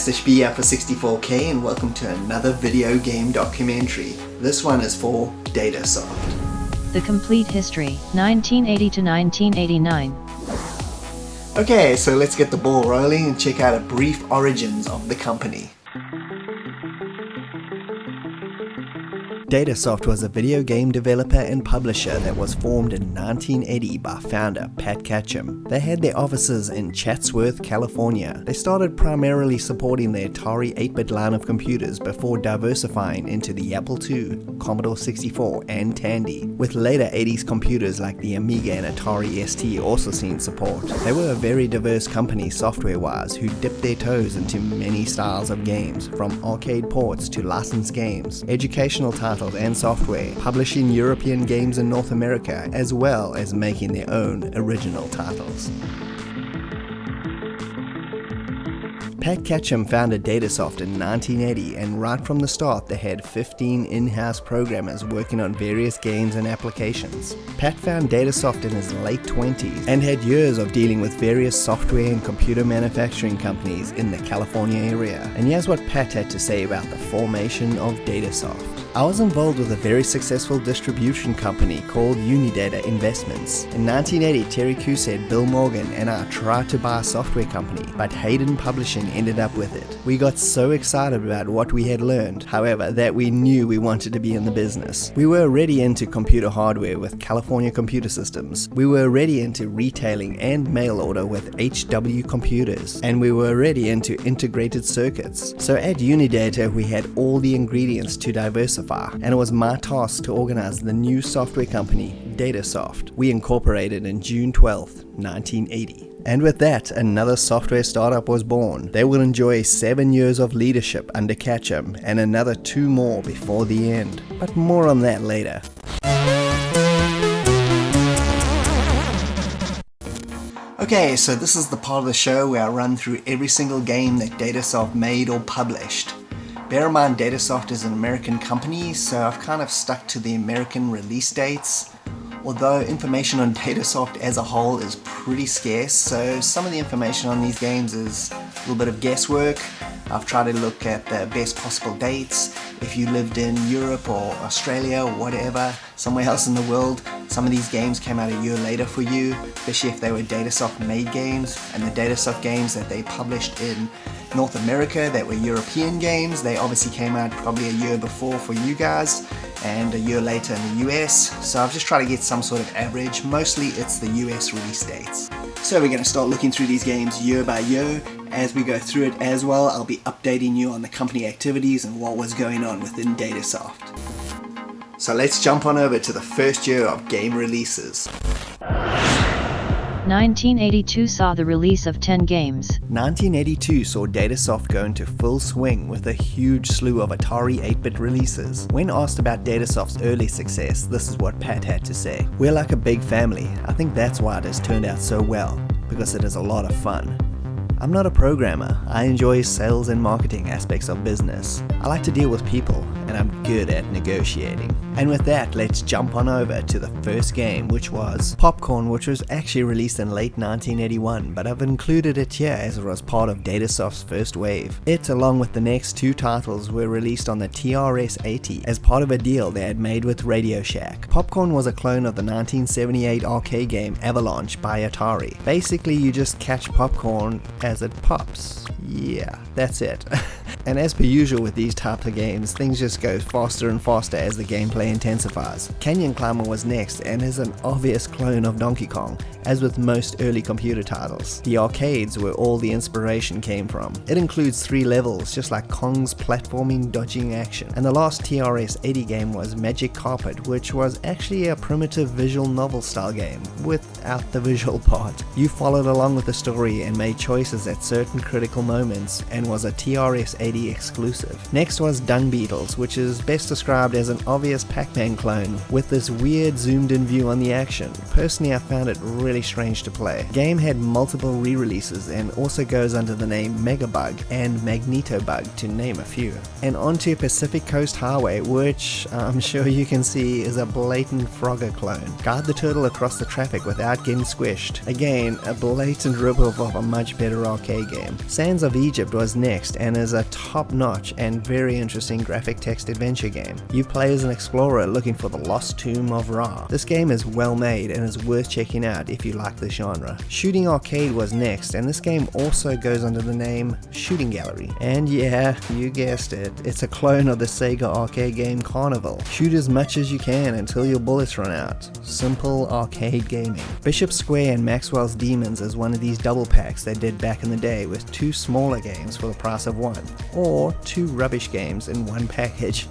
SHB for 64K and welcome to another video game documentary. This one is for Datasoft. The Complete History, 1980 to 1989. Okay, so let's get the ball rolling and check out a brief origins of the company. Datasoft was a video game developer and publisher that was formed in 1980 by founder Pat Ketchum. They had their offices in Chatsworth, California. They started primarily supporting the Atari 8-bit line of computers before diversifying into the Apple II, Commodore 64 and Tandy, with later 80s computers like the Amiga and Atari ST also seeing support. They were a very diverse company software-wise who dipped their toes into many styles of games, from arcade ports to licensed games, educational titles and software, publishing European games in North America, as well as making their own original titles. Pat Ketchum founded Datasoft in 1980, and right from the start they had 15 in-house programmers working on various games and applications. Pat found Datasoft in his late 20s and had years of dealing with various software and computer manufacturing companies in the California area. And here's what Pat had to say about the formation of Datasoft. I was involved with a very successful distribution company called Unidata Investments. In 1980, Terry Cousett, Bill Morgan, and I tried to buy a software company, but Hayden Publishing ended up with it. We got so excited about what we had learned, however, that we knew we wanted to be in the business. We were already into computer hardware with California Computer Systems. We were already into retailing and mail order with HW Computers. And we were already into integrated circuits. So at Unidata, we had all the ingredients to diversify. And it was my task to organize the new software company, Datasoft. We incorporated in June 12th, 1980. And with that, another software startup was born. They will enjoy 7 years of leadership under Ketchum and another 2 more before the end. But more on that later. Okay, so this is the part of the show where I run through every single game that Datasoft made or published. Bear in mind, Datasoft is an American company, so I've kind of stuck to the American release dates. Although information on Datasoft as a whole is pretty scarce, so some of the information on these games is a little bit of guesswork. I've tried to look at the best possible dates. If you lived in Europe or Australia or whatever, somewhere else in the world, some of these games came out a year later for you, especially if they were Datasoft made games, and the Datasoft games that they published in North America that were European games, they obviously came out probably a year before for you guys and a year later in the US. So I've just tried to get some sort of average. Mostly it's the US release dates. So we're going to start looking through these games year by year. As we go through it as well, I'll be updating you on the company activities and what was going on within Datasoft. So let's jump on over to the first year of game releases. 1982 saw the release of 10 games. 1982 saw Datasoft go into full swing with a huge slew of Atari 8-bit releases. When asked about Datasoft's early success, this is what Pat had to say. We're like a big family. I think that's why it has turned out so well, because it is a lot of fun. I'm not a programmer. I enjoy sales and marketing aspects of business. I like to deal with people, and I'm good at negotiating. And with that, let's jump on over to the first game, which was Popcorn, which was actually released in late 1981, but I've included it here as it was part of Datasoft's first wave. It, along with the next 2 titles, were released on the TRS-80 as part of a deal they had made with Radio Shack. Popcorn was a clone of the 1978 arcade game Avalanche by Atari. Basically, you just catch popcorn as it pops. Yeah, that's it. And as per usual with these types of games, things just go faster and faster as the gameplay intensifies. Canyon Climber was next and is an obvious clone of Donkey Kong, as with most early computer titles. The arcades were all the inspiration came from. It includes 3 levels, just like Kong's platforming dodging action. And the last TRS-80 game was Magic Carpet, which was actually a primitive visual novel style game, without the visual part. You followed along with the story and made choices at certain critical moments, and was a TRS X80 exclusive. Next was Dung Beetles, which is best described as an obvious Pac-Man clone with this weird zoomed-in view on the action. Personally, I found it really strange to play. The game had multiple re-releases and also goes under the name Megabug and Magnetobug, to name a few. And onto Pacific Coast Highway, which I'm sure you can see is a blatant Frogger clone. Guide the turtle across the traffic without getting squished. Again, a blatant ripoff of a much better arcade game. Sands of Egypt was next and is a top-notch and very interesting graphic text adventure game. You play as an explorer looking for the lost tomb of Ra. This game is well made and is worth checking out if you like the genre. Shooting Arcade was next, and this game also goes under the name Shooting Gallery. And yeah, you guessed it, it's a clone of the Sega arcade game Carnival. Shoot as much as you can until your bullets run out. Simple arcade gaming. Bishop Square and Maxwell's Demons is one of these double packs they did back in the day with 2 smaller games for the price of 1, or 2 rubbish games in one package.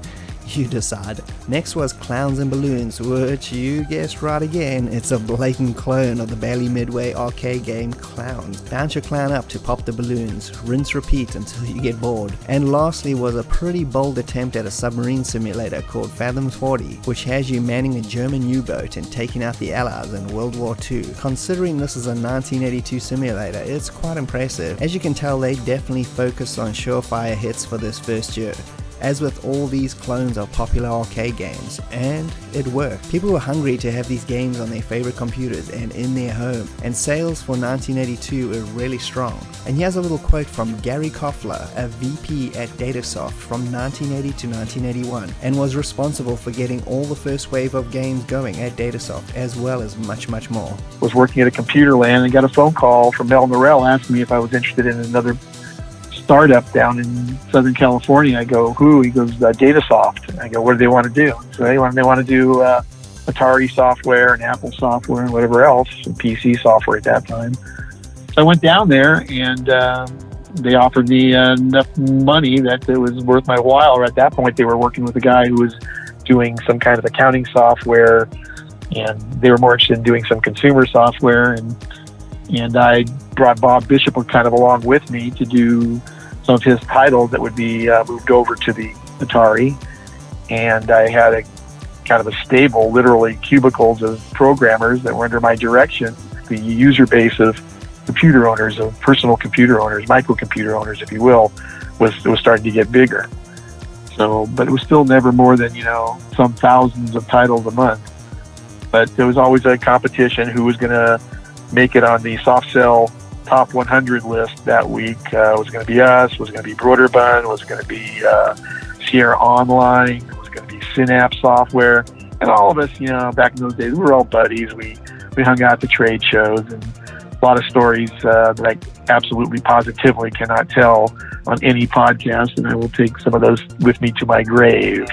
You decide. Next was Clowns and Balloons, which you guessed right again, it's a blatant clone of the Bally Midway arcade game Clowns. Bounce your clown up to pop the balloons, rinse repeat until you get bored. And lastly was a pretty bold attempt at a submarine simulator called Fathom 40, which has you manning a German U-boat and taking out the Allies in World War II. Considering this is a 1982 simulator, it's quite impressive. As you can tell, they definitely focused on surefire hits for this first year. As with all these clones of popular arcade games, and it worked. People were hungry to have these games on their favorite computers and in their home, and sales for 1982 were really strong. And here's a little quote from Garry Koffler, a VP at Datasoft from 1980 to 1981, and was responsible for getting all the first wave of games going at Datasoft, as well as much more. I was working at a computer land and got a phone call from Mel Norell asking me if I was interested in another startup down in Southern California. I go, who? He goes, Datasoft. I go, what do they want to do? So they want to do Atari software and Apple software and whatever else, and PC software at that time. So I went down there and they offered me enough money that it was worth my while. Or at that point, they were working with a guy who was doing some kind of accounting software, and they were more interested in doing some consumer software. And I brought Bob Bishop kind of along with me to do some of his titles that would be moved over to the Atari. And I had a kind of a stable, literally cubicles of programmers that were under my direction. The user base of computer owners, of personal computer owners, microcomputer owners, if you will, was starting to get bigger. So, but it was still never more than, some thousands of titles a month. But there was always a competition who was going to make it on the soft sell top 100 list that week. Was going to be us, was going to be Broderbund, was going to be Sierra Online, it was going to be Synapse Software, and all of us, back in those days, we were all buddies. We hung out at the trade shows, and a lot of stories that I absolutely positively cannot tell on any podcast, and I will take some of those with me to my grave.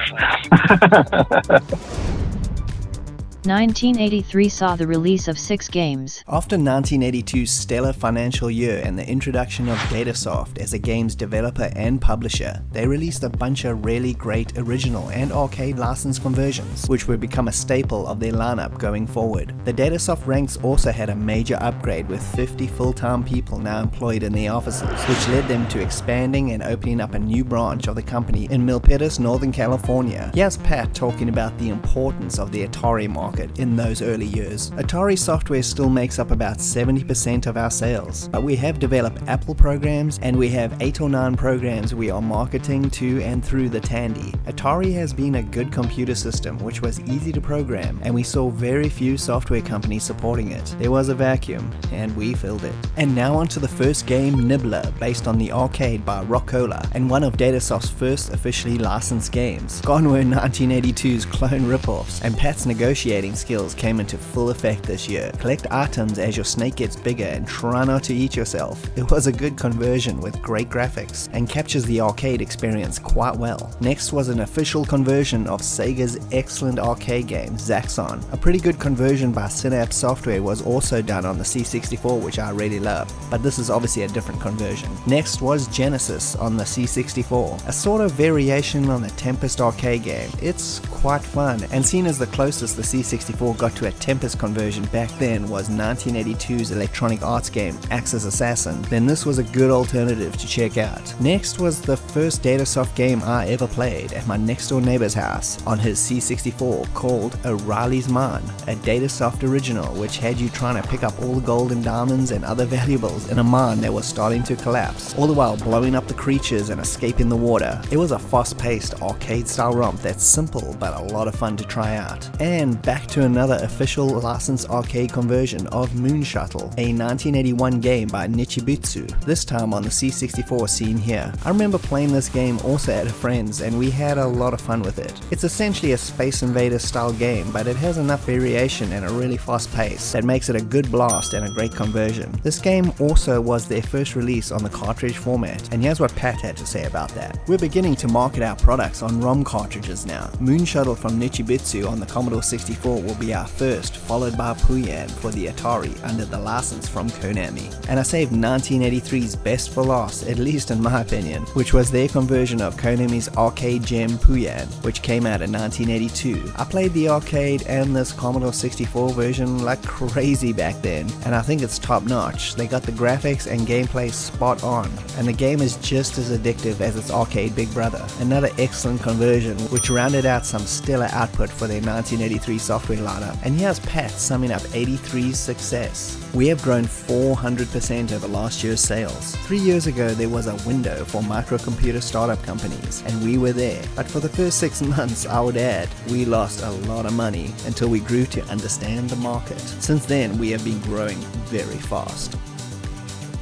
1983 saw the release of 6 games. After 1982's stellar financial year and the introduction of Datasoft as a games developer and publisher, they released a bunch of really great original and arcade license conversions, which would become a staple of their lineup going forward. The Datasoft ranks also had a major upgrade with 50 full-time people now employed in their offices, which led them to expanding and opening up a new branch of the company in Milpitas, Northern California. Here's Pat talking about the importance of the Atari market in those early years. Atari software still makes up about 70% of our sales, but we have developed Apple programs and we have 8 or 9 programs we are marketing to and through the Tandy. Atari has been a good computer system which was easy to program, and we saw very few software companies supporting it. There was a vacuum and we filled it. And now on to the first game, Nibbler, based on the arcade by Rockola and one of Datasoft's first officially licensed games. Gone were 1982's clone ripoffs, and Pat's negotiating skills came into full effect this year. Collect items as your snake gets bigger and try not to eat yourself. It was a good conversion with great graphics and captures the arcade experience quite well. Next was an official conversion of Sega's excellent arcade game, Zaxxon. A pretty good conversion by Synapse Software was also done on the C64, which I really love, but this is obviously a different conversion. Next was Genesis on the C64, a sort of variation on the Tempest arcade game. It's quite fun, and seen as the closest the C64 C64 got to a Tempest conversion back then was 1982's Electronic Arts game Axis Assassin, then this was a good alternative to check out. Next was the first Datasoft game I ever played at my next door neighbor's house on his C64 called O'Reilly's Mine, a Datasoft original which had you trying to pick up all the gold and diamonds and other valuables in a mine that was starting to collapse, all the while blowing up the creatures and escaping the water. It was a fast-paced arcade-style romp that's simple but a lot of fun to try out. And back to another official licensed arcade conversion of Moon Shuttle, a 1981 game by Nichibutsu, this time on the C64 scene here. I remember playing this game also at a friend's and we had a lot of fun with it. It's essentially a Space Invaders style game, but it has enough variation and a really fast pace that makes it a good blast and a great conversion. This game also was their first release on the cartridge format, and here's what Pat had to say about that. We're beginning to market our products on ROM cartridges now. Moon Shuttle from Nichibutsu on the Commodore 64 will be our first, followed by Puyan for the Atari under the license from Konami. And I saved 1983's best for last, at least in my opinion, which was their conversion of Konami's arcade gem Puyan, which came out in 1982. I played the arcade and this Commodore 64 version like crazy back then, and I think it's top notch. They got the graphics and gameplay spot on, and the game is just as addictive as its arcade big brother. Another excellent conversion which rounded out some stellar output for their 1983 software lineup. And here's Pat summing up 83's success. We have grown 400% over last year's sales. 3 years ago there was a window for microcomputer startup companies, and we were there. But for the first 6 months, I would add, we lost a lot of money until we grew to understand the market. Since then, we have been growing very fast.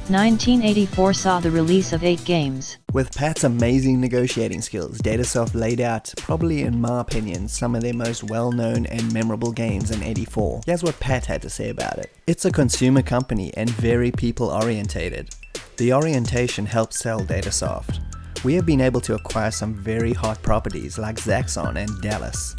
1984 saw the release of 8 games. With Pat's amazing negotiating skills, Datasoft laid out, probably in my opinion, some of their most well-known and memorable games in '84. Here's what Pat had to say about it. It's a consumer company and very people-orientated. The orientation helps sell Datasoft. We have been able to acquire some very hot properties like Zaxxon and Dallas.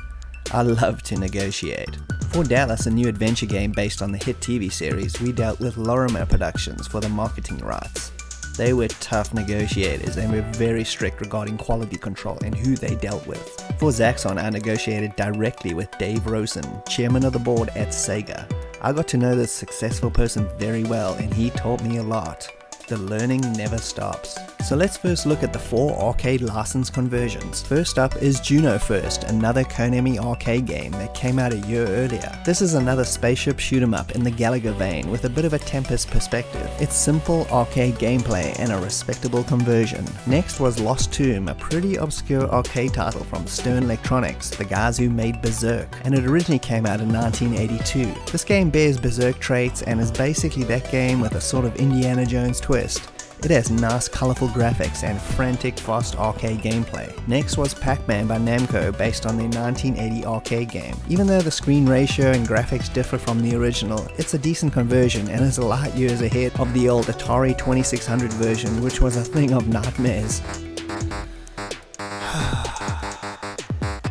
I love to negotiate. For Dallas, a new adventure game based on the hit TV series, we dealt with Lorimer Productions for the marketing rights. They were tough negotiators and were very strict regarding quality control and who they dealt with. For Zaxxon, I negotiated directly with Dave Rosen, chairman of the board at Sega. I got to know this successful person very well and he taught me a lot. The learning never stops. So let's first look at the 4 arcade license conversions. First up is Juno First, another Konami arcade game that came out a year earlier. This is another spaceship shoot 'em up in the Galaga vein with a bit of a Tempest perspective. It's simple arcade gameplay and a respectable conversion. Next was Lost Tomb, a pretty obscure arcade title from Stern Electronics, the guys who made Berserk, and it originally came out in 1982. This game bears Berserk traits and is basically that game with a sort of Indiana Jones twist. It has nice colourful graphics and frantic fast arcade gameplay. Next was Pac-Man by Namco based on the 1980 arcade game. Even though the screen ratio and graphics differ from the original, it's a decent conversion and is light years ahead of the old Atari 2600 version, which was a thing of nightmares.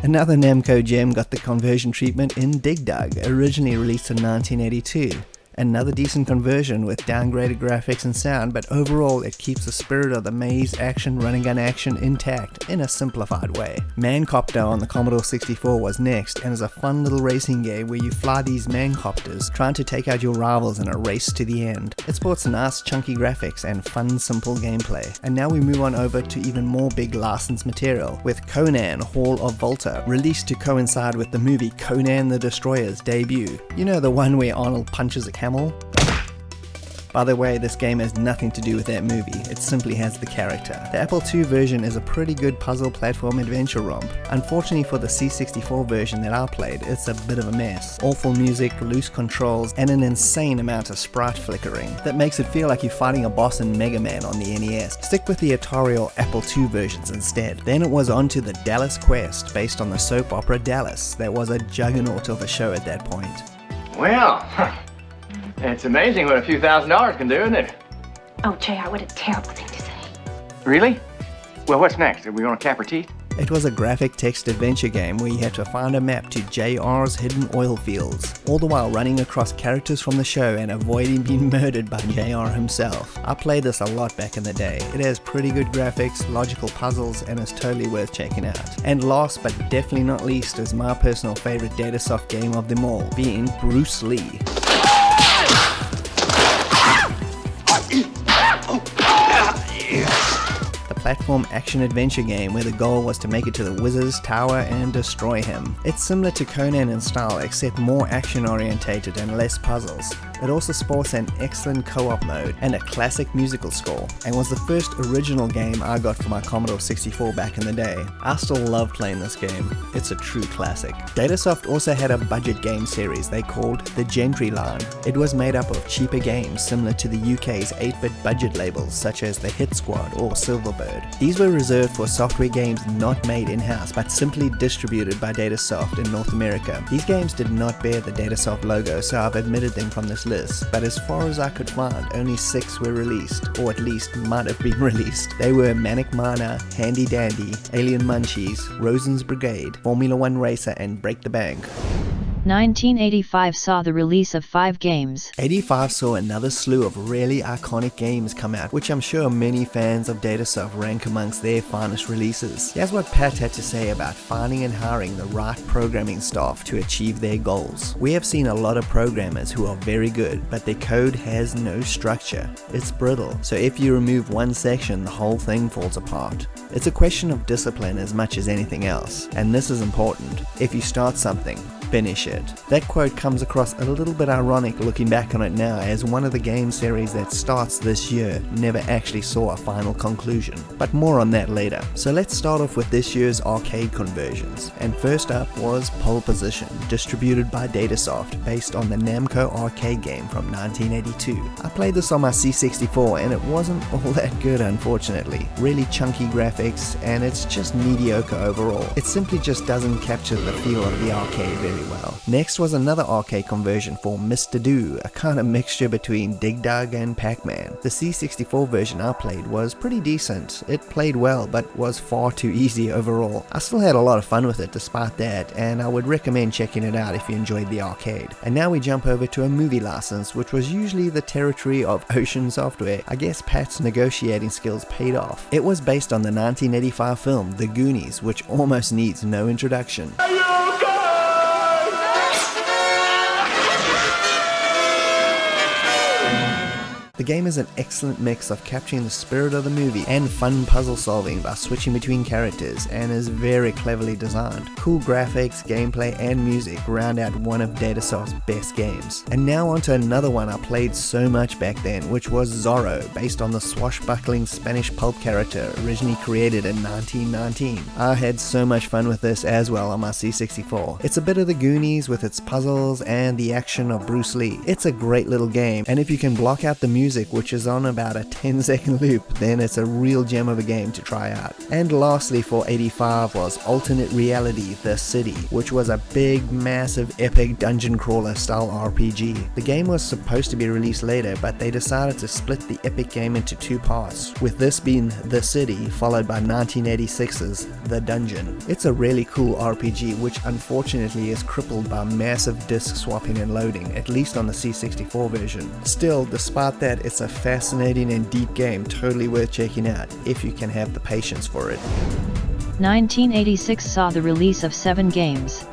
Another Namco gem got the conversion treatment in Dig Dug, originally released in 1982. Another decent conversion with downgraded graphics and sound, but overall it keeps the spirit of the maze action, running gun action intact in a simplified way. Mancopter on the Commodore 64 was next and is a fun little racing game where you fly these mancopters trying to take out your rivals in a race to the end. It sports nice chunky graphics and fun simple gameplay. And now we move on over to even more big licensed material with Conan Hall of Volta, released to coincide with the movie Conan the Destroyer's debut. You know, the one where Arnold punches a camel? By the way, this game has nothing to do with that movie, it simply has the character. The Apple II version is a pretty good puzzle platform adventure romp. Unfortunately for the C64 version that I played, it's a bit of a mess. Awful music, loose controls, and an insane amount of sprite flickering that makes it feel like you're fighting a boss in Mega Man on the NES. Stick with the Atari or Apple II versions instead. Then it was on to the Dallas Quest, based on the soap opera Dallas. That was a juggernaut of a show at that point. Well, it's amazing what a few $1,000s can do, isn't it? Oh, JR, what a terrible thing to say. Really? Well, what's next? Are we gonna cap her teeth? It was a graphic text adventure game where you had to find a map to JR's hidden oil fields, all the while running across characters from the show and avoiding being murdered by JR himself. I played this a lot back in the day. It has pretty good graphics, logical puzzles, and is totally worth checking out. And last but definitely not least is my personal favorite Datasoft game of them all, being Bruce Lee. Platform action-adventure game where the goal was to make it to the Wizard's Tower and destroy him. It's similar to Conan in style, except more action-orientated and less puzzles. It also sports an excellent co-op mode and a classic musical score, and was the first original game I got for my Commodore 64 back in the day. I still love playing this game. It's a true classic. Datasoft also had a budget game series they called the Gentry line. It was made up of cheaper games similar to the UK's 8-bit budget labels such as the Hit Squad or Silverbird. These were reserved for software games not made in-house but simply distributed by Datasoft in North America. These games did not bear the Datasoft logo, so I've omitted them from this list, but as far as I could find, only 6 were released, or at least might have been released. They were Manic Miner, Handy Dandy, Alien Munchies, Rosen's Brigade, Formula 1 Racer, and Break the Bank. 1985 saw the release of 5 games. 85 saw another slew of really iconic games come out, which I'm sure many fans of Datasoft rank amongst their finest releases. Here's what Pat had to say about finding and hiring the right programming staff to achieve their goals. We have seen a lot of programmers who are very good, but their code has no structure. It's brittle, so if you remove one section, the whole thing falls apart. It's a question of discipline as much as anything else, and this is important. If you start something, finish it. That quote comes across a little bit ironic looking back on it now, as one of the game series that starts this year never actually saw a final conclusion, but more on that later. So let's start off with this year's arcade conversions, and first up was Pole Position, distributed by Datasoft, based on the Namco arcade game from 1982. I played this on my C64 and it wasn't all that good, unfortunately. Really chunky graphics and it's just mediocre overall. It simply just doesn't capture the feel of the arcade very well. Next was another arcade conversion for Mr. Do, a kind of mixture between Dig Dug and Pac-Man. The C64 version I played was pretty decent. It played well, but was far too easy overall. I still had a lot of fun with it despite that, and I would recommend checking it out if you enjoyed the arcade. And now we jump over to a movie license, which was usually the territory of Ocean Software. I guess Pat's negotiating skills paid off. It was based on the 1985 film The Goonies, which almost needs no introduction. The game is an excellent mix of capturing the spirit of the movie and fun puzzle solving by switching between characters, and is very cleverly designed. Cool graphics, gameplay, and music round out one of Datasoft's best games. And now onto another one I played so much back then, which was Zorro, based on the swashbuckling Spanish pulp character originally created in 1919. I had so much fun with this as well on my C64. It's a bit of the Goonies with its puzzles and the action of Bruce Lee. It's a great little game, and if you can block out the music, which is on about a 10-second loop, then it's a real gem of a game to try out. And lastly for 85 was Alternate Reality, The City, which was a big, massive, epic dungeon crawler style RPG. The game was supposed to be released later, but they decided to split the epic game into 2 parts, with this being The City followed by 1986's The Dungeon. It's a really cool RPG, which unfortunately is crippled by massive disk swapping and loading, at least on the C64 version. Still, despite that, it's a fascinating and deep game, totally worth checking out if you can have the patience for it. 1986 saw the release of 7 games.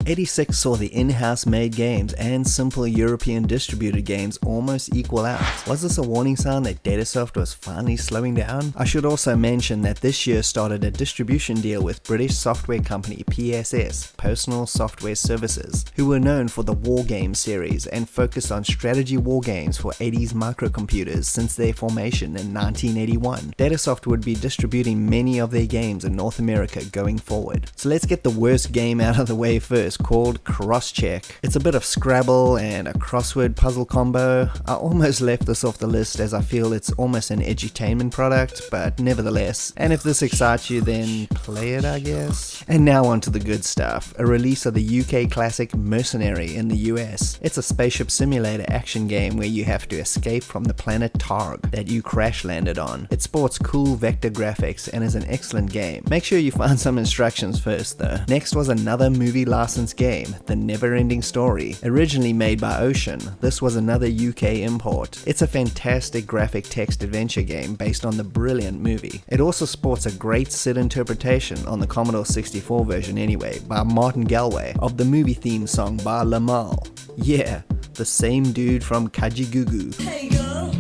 86 saw the in-house made games and simple European distributed games almost equal out. Was this a warning sign that Datasoft was finally slowing down? I should also mention that this year started a distribution deal with British software company PSS, Personal Software Services, who were known for the War Games series and focused on strategy war games for 80s microcomputers since their formation in 1981. Datasoft would be distributing many of their games in North America going forward. So let's get the worst game out of the way first, was called Crosscheck. It's a bit of Scrabble and a crossword puzzle combo. I almost left this off the list as I feel it's almost an edutainment product, but nevertheless. And if this excites you, then play it, I guess. And now on to the good stuff. A release of the UK classic Mercenary in the US. It's a spaceship simulator action game where you have to escape from the planet Targ that you crash landed on. It sports cool vector graphics and is an excellent game. Make sure you find some instructions first though. Next was another movie licensed game, The Never-Ending Story. Originally made by Ocean, this was another UK import. It's a fantastic graphic text adventure game based on the brilliant movie. It also sports a great SID interpretation on the Commodore 64 version anyway, by Martin Galway, of the movie theme song by Lamal. Yeah, the same dude from Kajigoogoo. Hey girl,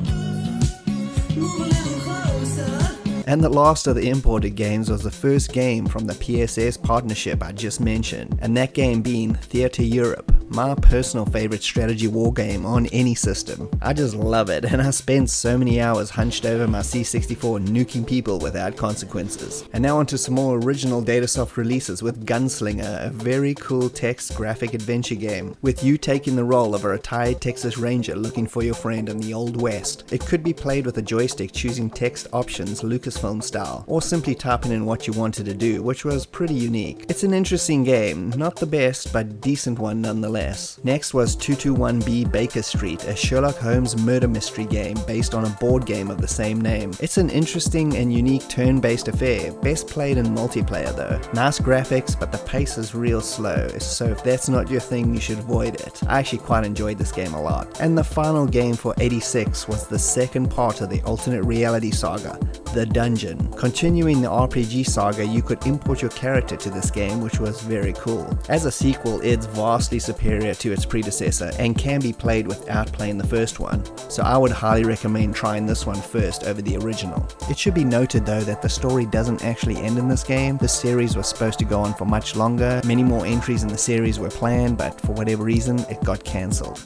move a little closer. And the last of the imported games was the first game from the PSS partnership I just mentioned, and that game being Theatre Europe, my personal favorite strategy war game on any system. I just love it, and I spent so many hours hunched over my C64 nuking people without consequences. And now onto some more original Datasoft releases with Gunslinger, a very cool text graphic adventure game, with you taking the role of a retired Texas Ranger looking for your friend in the Old West. It could be played with a joystick choosing text options Lucasfilm style, or simply typing in what you wanted to do, which was pretty unique. It's an interesting game, not the best, but decent one nonetheless. Next was 221B Baker Street, a Sherlock Holmes murder mystery game based on a board game of the same name. It's an interesting and unique turn-based affair, best played in multiplayer though. Nice graphics, but the pace is real slow, so if that's not your thing, you should avoid it. I actually quite enjoyed this game a lot. And the final game for 86 was the second part of the Alternate Reality saga, The Dungeon. Continuing the RPG saga, you could import your character to this game, which was very cool. As a sequel, it's vastly superior to its predecessor and can be played without playing the first one, so I would highly recommend trying this one first over the original. It should be noted though that the story doesn't actually end in this game. The series was supposed to go on for much longer, many more entries in the series were planned, but for whatever reason it got cancelled.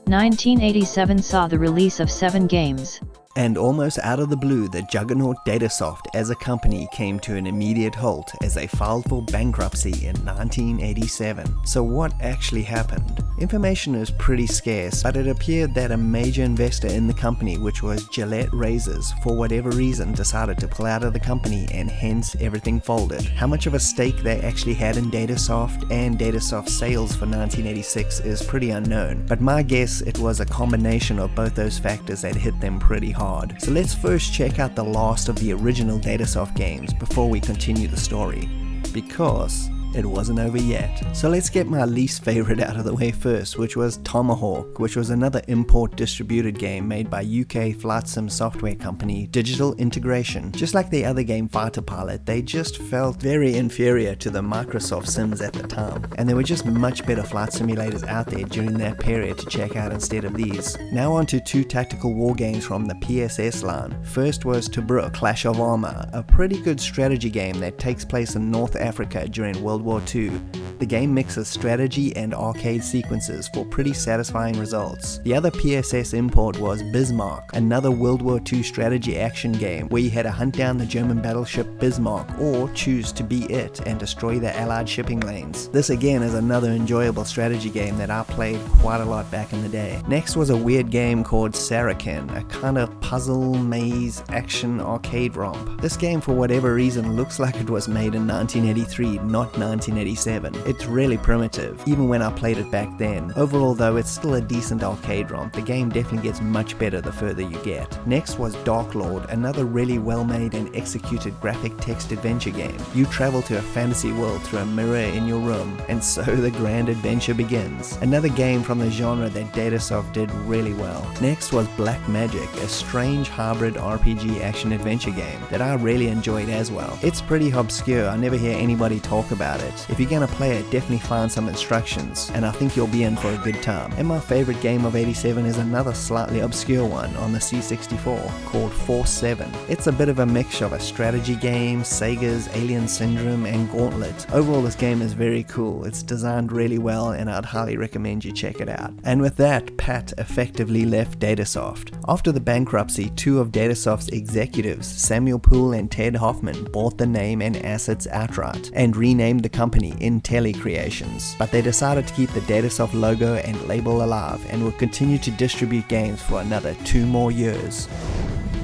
1987 saw the release of 7 games. And almost out of the blue, the juggernaut Datasoft as a company came to an immediate halt as they filed for bankruptcy in 1987. So what actually happened? Information is pretty scarce, but it appeared that a major investor in the company, which was Gillette Razors, for whatever reason decided to pull out of the company and hence everything folded. How much of a stake they actually had in Datasoft and Datasoft sales for 1986 is pretty unknown, but my guess it was a combination of both those factors that hit them pretty hard. So let's first check out the last of the original Datasoft games before we continue the story, because it wasn't over yet. So let's get my least favorite out of the way first, which was Tomahawk, which was another import distributed game made by UK flight sim software company Digital Integration. Just like the other game Fighter Pilot, they just felt very inferior to the Microsoft Sims at the time, and there were just much better flight simulators out there during that period to check out instead of these. Now on to 2 tactical war games from the PSS line. First was Tobruk Clash of Armor, a pretty good strategy game that takes place in North Africa during World War II. The game mixes strategy and arcade sequences for pretty satisfying results. The other PSS import was Bismarck, another World War II strategy action game where you had to hunt down the German battleship Bismarck or choose to be it and destroy the Allied shipping lanes. This again is another enjoyable strategy game that I played quite a lot back in the day. Next was a weird game called Sarakin, a kind of puzzle, maze, action arcade romp. This game for whatever reason looks like it was made in 1983, not 1987. It's really primitive, even when I played it back then. Overall though, it's still a decent arcade romp. The game definitely gets much better the further you get. Next was Dark Lord, another really well made and executed graphic text adventure game. You travel to a fantasy world through a mirror in your room, and so the grand adventure begins. Another game from the genre that Datasoft did really well. Next was Black Magic, a strange hybrid RPG action adventure game that I really enjoyed as well. It's pretty obscure, I never hear anybody talk about it. If you're gonna play it, definitely find some instructions, and I think you'll be in for a good time. And my favorite game of 87 is another slightly obscure one on the C64 called Force 7. It's a bit of a mix of a strategy game, Sega's Alien Syndrome, and Gauntlet. Overall this game is very cool, it's designed really well, and I'd highly recommend you check it out. And with that, Pat effectively left Datasoft. After the bankruptcy, 2 of Datasoft's executives, Samuel Poole and Ted Hoffman, bought the name and assets outright and renamed the company Antic Creations, but they decided to keep the Datasoft logo and label alive and will continue to distribute games for another 2 more years.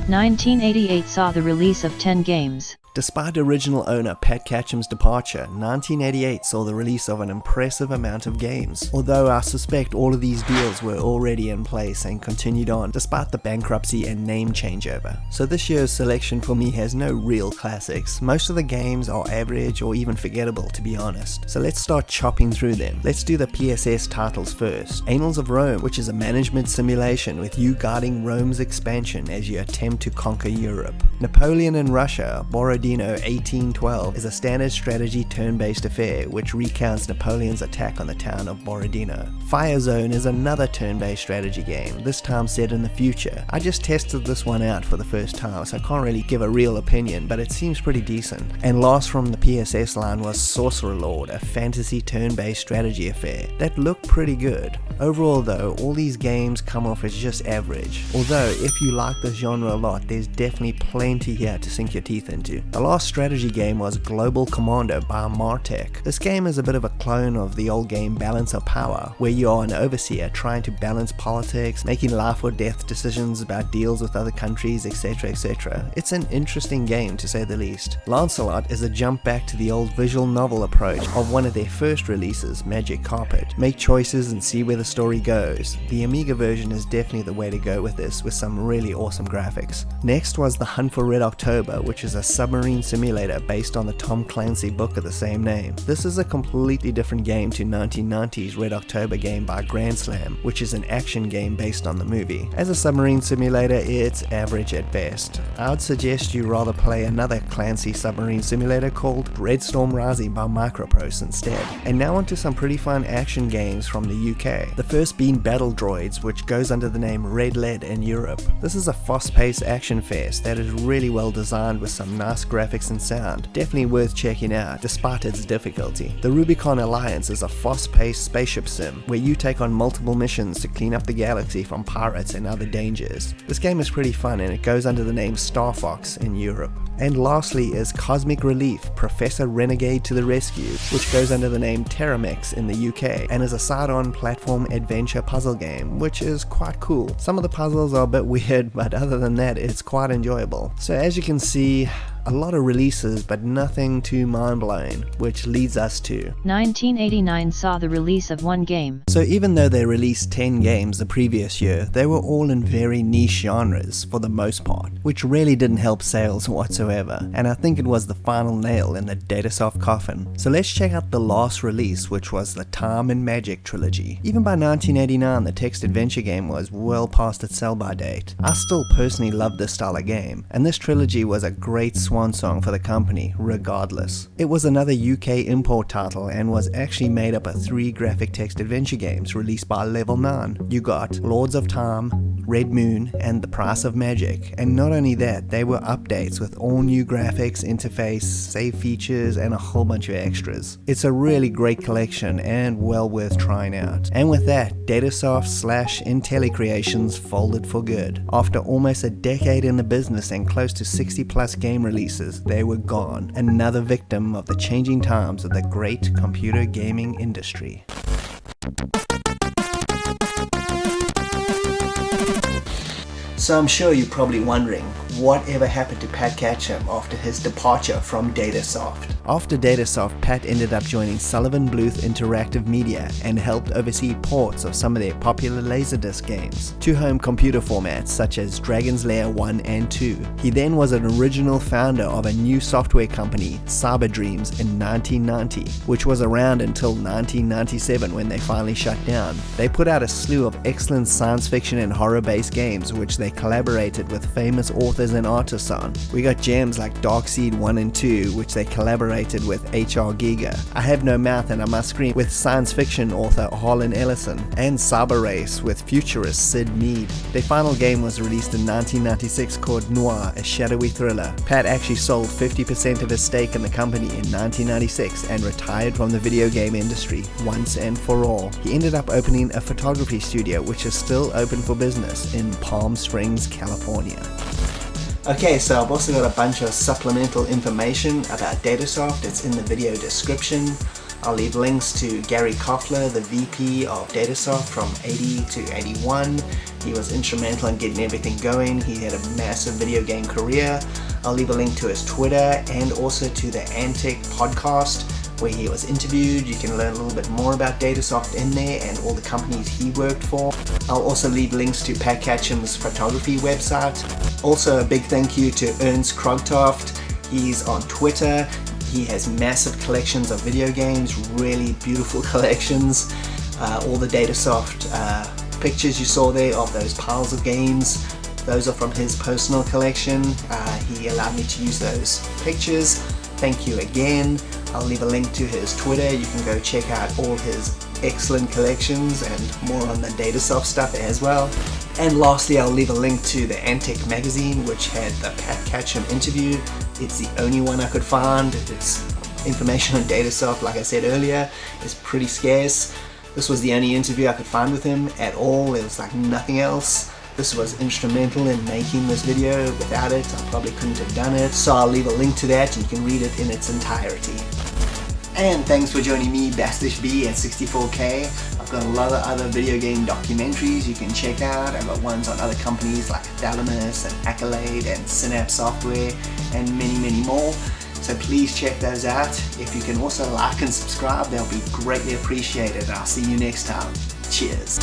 1988 saw the release of 10 games. Despite original owner Pat Ketchum's departure, 1988 saw the release of an impressive amount of games, although I suspect all of these deals were already in place and continued on despite the bankruptcy and name changeover. So this year's selection for me has no real classics. Most of the games are average or even forgettable, to be honest. So let's start chopping through them. Let's do the PSS titles first. Annals of Rome, which is a management simulation with you guiding Rome's expansion as you attempt to conquer Europe. Napoleon in Russia, Borodino 1812 is a standard strategy turn-based affair which recounts Napoleon's attack on the town of Borodino. Fire Zone is another turn-based strategy game, this time set in the future. I just tested this one out for the first time, so I can't really give a real opinion, but it seems pretty decent. And last from the PSS line was Sorcerer Lord, a fantasy turn-based strategy affair that looked pretty good. Overall though, all these games come off as just average. Although, if you like this genre a lot, there's definitely plenty here to sink your teeth into. The last strategy game was Global Commando by Martech. This game is a bit of a clone of the old game Balance of Power, where you are an overseer trying to balance politics, making life or death decisions about deals with other countries, etc, etc. It's an interesting game to say the least. Lancelot is a jump back to the old visual novel approach of one of their first releases, Magic Carpet. Make choices and see where the story goes. The Amiga version is definitely the way to go with this, with some really awesome graphics. Next was The Hunt for Red October, which is a submarine simulator based on the Tom Clancy book of the same name. This is a completely different game to 1990's Red October game by Grand Slam, which is an action game based on the movie. As a submarine simulator, it's average at best. I would suggest you rather play another Clancy submarine simulator called Red Storm Rising by Microprose instead. And now onto some pretty fun action games from the UK. The first being Battle Droids, which goes under the name Red Lead in Europe. This is a fast-paced action fest that is really well designed with some nice graphics and sound. Definitely worth checking out, despite its difficulty. The Rubicon Alliance is a fast-paced spaceship sim, where you take on multiple missions to clean up the galaxy from pirates and other dangers. This game is pretty fun and it goes under the name Star Fox in Europe. And lastly is Cosmic Relief, Professor Renegade to the Rescue, which goes under the name Terramex in the UK, and is a side-on platform adventure puzzle game, which is quite cool. Some of the puzzles are a bit weird, but other than that, it's quite enjoyable. So as you can see, a lot of releases, but nothing too mind-blowing, which leads us to 1989 saw the release of 1 game. So even though they released 10 games the previous year, they were all in very niche genres for the most part, which really didn't help sales whatsoever, and I think it was the final nail in the Datasoft coffin. So let's check out the last release, which was the Time and Magic trilogy. Even by 1989, the text adventure game was well past its sell-by date. I still personally love this style of game, and this trilogy was a great swan song for the company, regardless. It was another UK import title and was actually made up of 3 graphic text adventure games released by Level 9. You got Lords of Time, Red Moon, and The Price of Magic. And not only that, they were updates with all new graphics, interface, save features, and a whole bunch of extras. It's a really great collection and well worth trying out. And with that, Datasoft/Antic Creations folded for good. After almost a decade in the business and close to 60 plus game releases, they were gone. Another victim of the changing times of the great computer gaming industry. So I'm sure you're probably wondering, whatever happened to Pat Ketchum after his departure from Datasoft? After Datasoft, Pat ended up joining Sullivan Bluth Interactive Media and helped oversee ports of some of their popular Laserdisc games to home computer formats such as Dragon's Lair 1 and 2. He then was an original founder of a new software company, Cyberdreams, in 1990, which was around until 1997 when they finally shut down. They put out a slew of excellent science fiction and horror-based games which they collaborated with famous authors and artists on. We got gems like Darkseid 1 and 2, which they collaborated with H.R. Giger, I Have No Mouth and I Must Scream with science fiction author Harlan Ellison, and Cyber Race with futurist Sid Mead. Their final game was released in 1996 called Noir, a shadowy thriller. Pat actually sold 50% of his stake in the company in 1996 and retired from the video game industry once and for all. He ended up opening a photography studio which is still open for business in Palm Springs, California. Okay, so I've also got a bunch of supplemental information about Datasoft. It's in the video description. I'll leave links to Garry Koffler, the VP of Datasoft from 80 to 81. He was instrumental in getting everything going. He had a massive video game career. I'll leave a link to his Twitter and also to the Antic podcast where he was interviewed. You can learn a little bit more about Datasoft in there and all the companies he worked for. I'll also leave links to Pat Ketchum's photography website. Also a big thank you to Ernst Krogtoft. He's on Twitter. He has massive collections of video games, really beautiful collections. All the Datasoft pictures you saw there of those piles of games, those are from his personal collection. He allowed me to use those pictures. Thank you again. I'll leave a link to his Twitter. You can go check out all his excellent collections and more on the Datasoft stuff as well. And lastly, I'll leave a link to the Antic magazine, which had the Pat Ketchum interview. It's the only one I could find. It's information on Datasoft, like I said earlier, is pretty scarce. This was the only interview I could find with him at all. There was like nothing else. This was instrumental in making this video. Without it, I probably couldn't have done it. So I'll leave a link to that and you can read it in its entirety. And thanks for joining me, Bastish B at 64K. I've got a lot of other video game documentaries you can check out. I've got ones on other companies like Thalamus and Accolade and Synapse Software and many more. So please check those out. If you can also like and subscribe, they'll be greatly appreciated. I'll see you next time. Cheers.